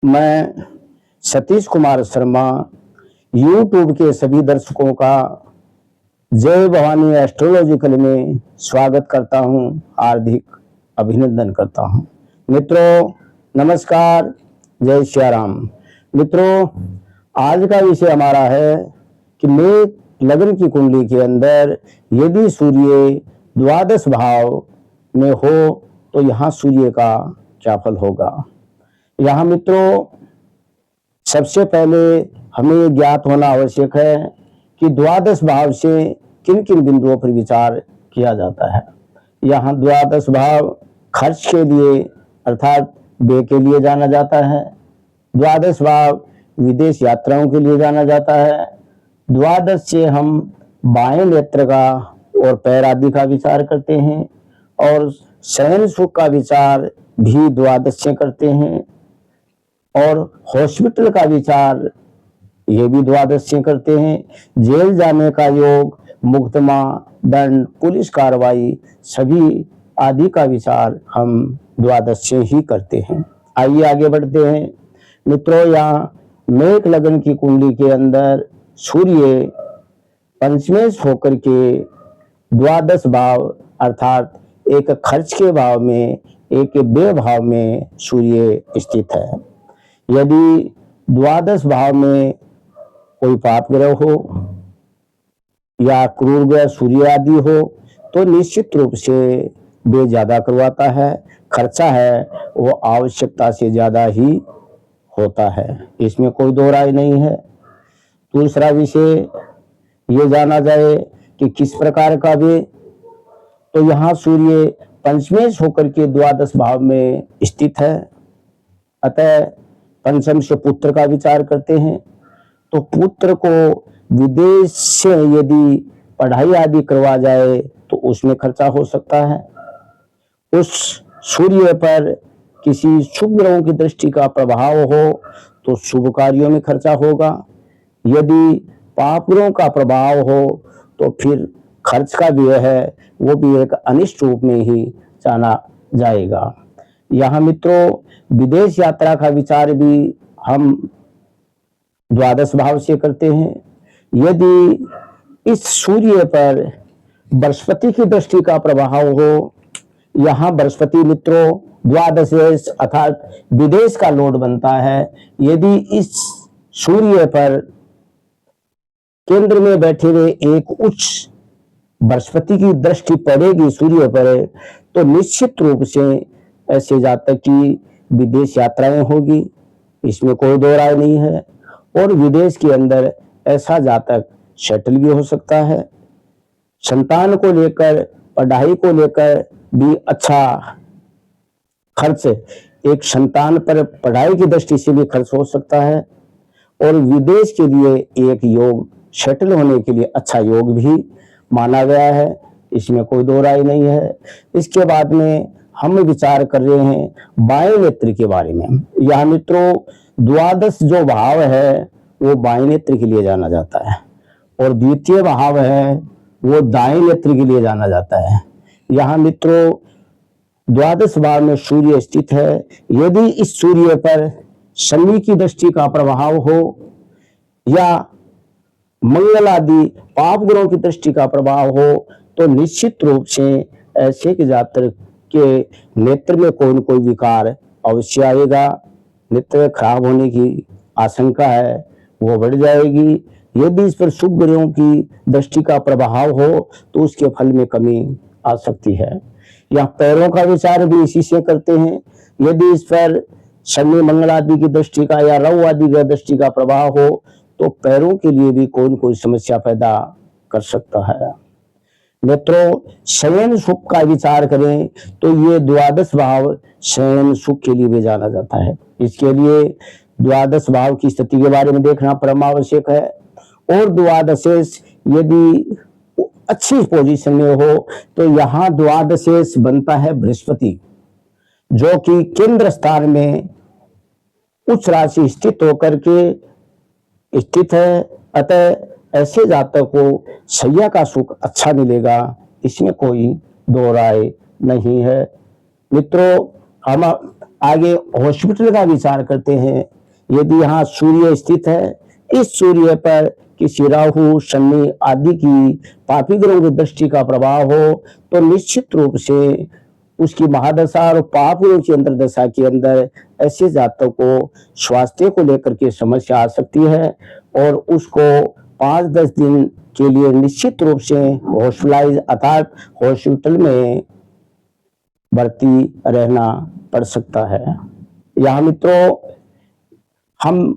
मैं सतीश कुमार शर्मा यूट्यूब के सभी दर्शकों का जय भवानी एस्ट्रोलॉजिकल में स्वागत करता हूं, हार्दिक अभिनंदन करता हूं। मित्रों नमस्कार, जय श्री राम। मित्रों आज का विषय हमारा है कि मेष लग्न की कुंडली के अंदर यदि सूर्य द्वादश भाव में हो तो यहाँ सूर्य का क्या फल होगा। यहाँ मित्रों सबसे पहले हमें ज्ञात होना आवश्यक है कि द्वादश भाव से किन किन बिंदुओं पर विचार किया जाता है। यहाँ द्वादश भाव खर्च के लिए अर्थात व्यय के लिए जाना जाता है। द्वादश भाव विदेश यात्राओं के लिए जाना जाता है। द्वादश से हम बाएं नेत्र का और पैर आदि का विचार करते हैं और शयन सुख का विचार भी द्वादश से करते हैं और हॉस्पिटल का विचार ये भी द्वादश से करते हैं। जेल जाने का योग, मुकदमा, दंड, पुलिस कार्रवाई सभी आदि का विचार हम द्वादश से ही करते हैं। आइए आगे बढ़ते हैं। मित्रों यहाँ मेष लग्न की कुंडली के अंदर सूर्य पंचमेश होकर के द्वादश भाव अर्थात एक खर्च के भाव में, एक व्यय भाव में सूर्य स्थित है। यदि द्वादश भाव में कोई पाप ग्रह हो या क्रूर ग्रह सूर्य आदि हो तो निश्चित रूप से व्यय ज्यादा करवाता है, खर्चा है वो आवश्यकता से ज्यादा ही होता है, इसमें कोई दो राय नहीं है। दूसरा विषय ये जाना जाए कि किस प्रकार का व्यय, तो यहाँ सूर्य पंचमेश होकर के द्वादश भाव में स्थित है। अतः पंचम से पुत्र का विचार करते हैं तो पुत्र को विदेश से यदि पढ़ाई आदि करवा जाए तो उसमें खर्चा हो सकता है। उस सूर्य पर किसी शुभ ग्रहों की दृष्टि का प्रभाव हो तो शुभ कार्यों में खर्चा होगा। यदि पाप ग्रहों का प्रभाव हो तो फिर खर्च का व्यय है वो भी एक अनिष्ट रूप में ही जाना जाएगा। यहाँ मित्रों विदेश यात्रा का विचार भी हम द्वादश भाव से करते हैं। यदि इस सूर्य पर बृहस्पति की दृष्टि का प्रभाव हो, यहाँ बृहस्पति मित्रों द्वादश अर्थात विदेश का लोड बनता है। यदि इस सूर्य पर केंद्र में बैठे हुए एक उच्च बृहस्पति की दृष्टि पड़ेगी सूर्य पर तो निश्चित रूप से ऐसे जातक की विदेश यात्राएं होगी, इसमें कोई दो राय नहीं है। और विदेश के अंदर ऐसा जातक सेटल भी हो सकता है। संतान को लेकर, पढ़ाई को लेकर भी अच्छा खर्च, एक संतान पर पढ़ाई की दृष्टि से भी खर्च हो सकता है और विदेश के लिए एक योग, सेटल होने के लिए अच्छा योग भी माना गया है, इसमें कोई दो राय नहीं है। इसके बाद में हम विचार कर रहे हैं बाएं नेत्र के बारे में। यहाँ मित्रों द्वादश जो भाव है वो बाएं नेत्र के लिए जाना जाता है और द्वितीय भाव है वो दाएं नेत्र के लिए जाना जाता है। यहाँ मित्रों द्वादश भाव में सूर्य स्थित है। यदि इस सूर्य पर शनि की दृष्टि का प्रभाव हो या मंगल आदि पाप ग्रहों की दृष्टि का प्रभाव हो तो निश्चित रूप से ऐसे के जातक के नेत्र में कोई न कोई विकार अवश्य आएगा। नेत्र खराब होने की आशंका है वो बढ़ जाएगी। यदि इस पर शुभ ग्रहों की दृष्टि का प्रभाव हो तो उसके फल में कमी आ सकती है। यहाँ पैरों का विचार भी इसी से करते हैं। यदि इस पर शनि मंगल आदि की दृष्टि का या राहु आदि की दृष्टि का प्रभाव हो तो पैरों के लिए भी कोई न कोई समस्या पैदा कर सकता है। मित्रों शयन सुख का विचार करें तो ये द्वादश भाव शयन सुख के लिए भी जाना जाता है। इसके लिए द्वादश भाव की स्थिति के बारे में देखना परम आवश्यक है। और द्वादशेश यदि अच्छी पोजीशन में हो तो यहाँ द्वादशेश बनता है बृहस्पति जो कि केंद्र स्थान में उच्च राशि स्थित होकर के स्थित है। अतः ऐसे जातक को शैया का सुख अच्छा मिलेगा, इसमें कोई दो राय नहीं है। मित्रों हम आगे हॉस्पिटल का विचार करते हैं। यदि यहाँ सूर्य स्थित है, इस सूर्य पर किसी राहु, शनि आदि की पापी ग्रहों की दृष्टि का प्रभाव हो तो निश्चित रूप से उसकी महादशा और पाप ग्रहों की अंतर्दशा के अंदर ऐसे जातक को स्वास्थ्य को लेकर के समस्या आ सकती है और उसको 5-10 दिन के लिए निश्चित रूप से हॉस्पिटलाइज अर्थात हॉस्पिटल में भर्ती रहना पड़ सकता है। यहाँ मित्रों, हम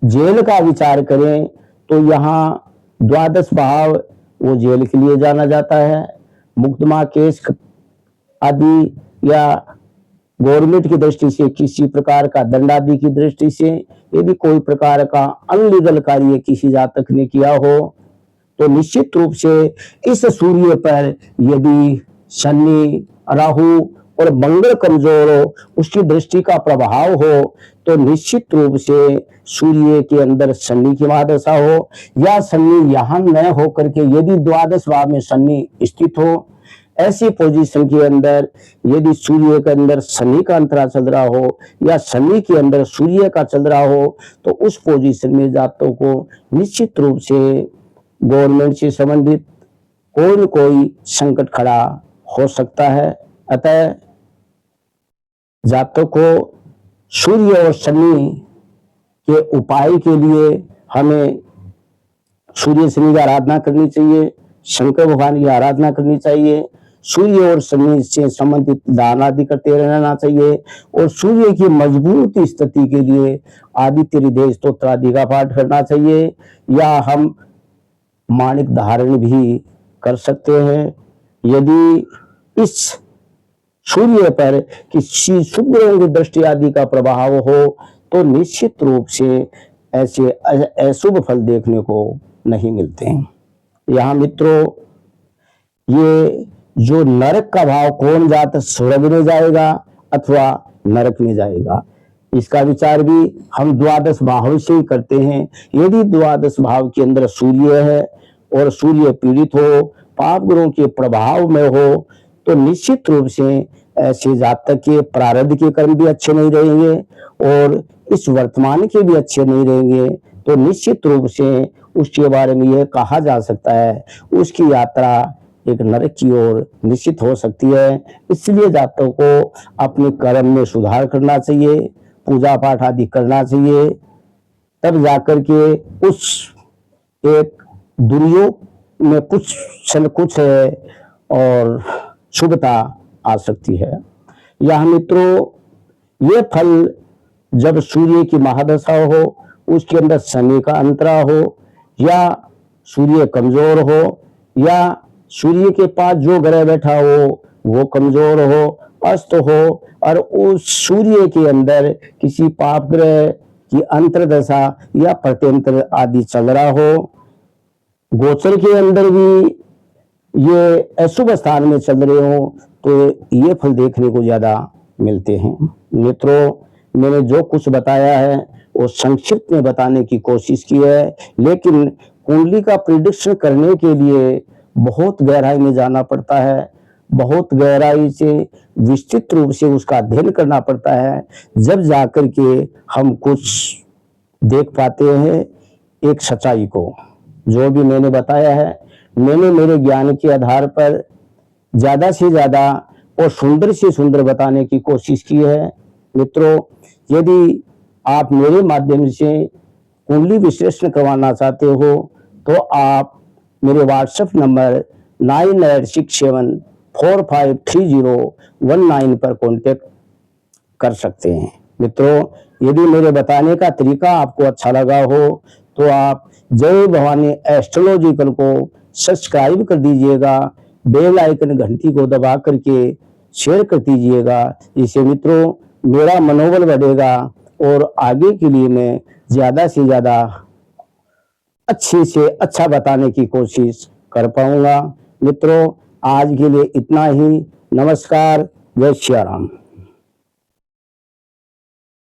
जेल का विचार करें तो यहाँ द्वादश भाव वो जेल के लिए जाना जाता है। मुकदमा केस आदि या गवर्नमेंट की दृष्टि से किसी प्रकार का दंड आदि की दृष्टि से यदि कोई प्रकार का अनलीगल कार्य किसी जातक ने किया हो तो निश्चित रूप से इस सूर्य पर यदि शनि, राहु और मंगल कमजोर हो, उसकी दृष्टि का प्रभाव हो तो निश्चित रूप से सूर्य के अंदर शनि की महादशा हो या शनि यहाँ न हो करके यदि द्वादश भाव में शनि स्थित हो, ऐसी पोजीशन के अंदर यदि सूर्य के अंदर शनि का अंतरा चल रहा हो या शनि के अंदर सूर्य का चल रहा हो तो उस पोजीशन में जातकों को निश्चित रूप से गवर्नमेंट से संबंधित कोई न कोई संकट खड़ा हो सकता है। अतः जातकों को सूर्य और शनि के उपाय के लिए हमें सूर्य शनि की आराधना करनी चाहिए, शंकर भगवान की आराधना करनी चाहिए, सूर्य और शनि से संबंधित दान आदि करते रहना चाहिए और सूर्य की मजबूत स्थिति के लिए आदित्य हृदय स्तोत्र आदि का पाठ करना चाहिए या हम माणिक धारण भी कर सकते हैं। यदि इस सूर्य पर किसी शुभ ग्रहों की दृष्टि आदि का प्रभाव हो तो निश्चित रूप से ऐसे अशुभ फल देखने को नहीं मिलते हैं। यहाँ मित्रों, ये जो नरक का भाव कौन जात स्वर्ग में जाएगा अथवा नरक में जाएगा, इसका विचार भी हम द्वादश भाव से ही करते हैं। यदि द्वादश भाव के अंदर सूर्य है और सूर्य पीड़ित हो, पाप ग्रहों के प्रभाव में हो तो निश्चित रूप से ऐसे जातक के प्रारब्ध के कर्म भी अच्छे नहीं रहेंगे और इस वर्तमान के भी अच्छे नहीं रहेंगे। तो निश्चित रूप से उसके बारे में यह कहा जा सकता है उसकी यात्रा एक नरक की ओर निश्चित हो सकती है। इसलिए जातकों को अपने कर्म में सुधार करना चाहिए, पूजा पाठ आदि करना चाहिए, तब जाकर के उस एक दुर्योग में कुछ है और शुभता आ सकती है। यह मित्रों, ये फल जब सूर्य की महादशा हो, उसके अंदर शनि का अंतरा हो या सूर्य कमजोर हो या सूर्य के पास जो ग्रह बैठा हो वो कमजोर हो, अस्त हो और उस सूर्य के अंदर किसी पाप ग्रह की अंतर्दशा या प्रत्यंतर आदि चल रहा हो, गोचर के अंदर भी ये अशुभ स्थान में चल रहे हो तो ये फल देखने को ज्यादा मिलते हैं। मित्रों, मैंने जो कुछ बताया है वो संक्षिप्त में बताने की कोशिश की है, लेकिन कुंडली का प्रिडिक्शन करने के लिए बहुत गहराई में जाना पड़ता है, बहुत गहराई से विस्तृत रूप से उसका अध्ययन करना पड़ता है, जब जाकर के हम कुछ देख पाते हैं एक सच्चाई को। जो भी मैंने बताया है मैंने मेरे ज्ञान के आधार पर ज्यादा से ज्यादा और सुंदर से सुंदर बताने की कोशिश की है। मित्रों, यदि आप मेरे माध्यम से कुंडली विश्लेषण करवाना चाहते हो तो आप मेरे व्हाट्सएप नंबर 9867453019 पर कांटेक्ट कर सकते हैं। मित्रों, यदि मेरे बताने का तरीका आपको अच्छा लगा हो तो आप जय भवानी एस्ट्रोलॉजिकल को सब्सक्राइब कर दीजिएगा, बेल आइकन घंटी को दबा करके शेयर कर दीजिएगा। इससे मित्रों मेरा मनोबल बढ़ेगा और आगे के लिए मैं ज्यादा से ज्यादा अच्छे से अच्छा बताने की कोशिश कर पाऊंगा। मित्रों, आज के लिए इतना ही। नमस्कार, जय श्री राम।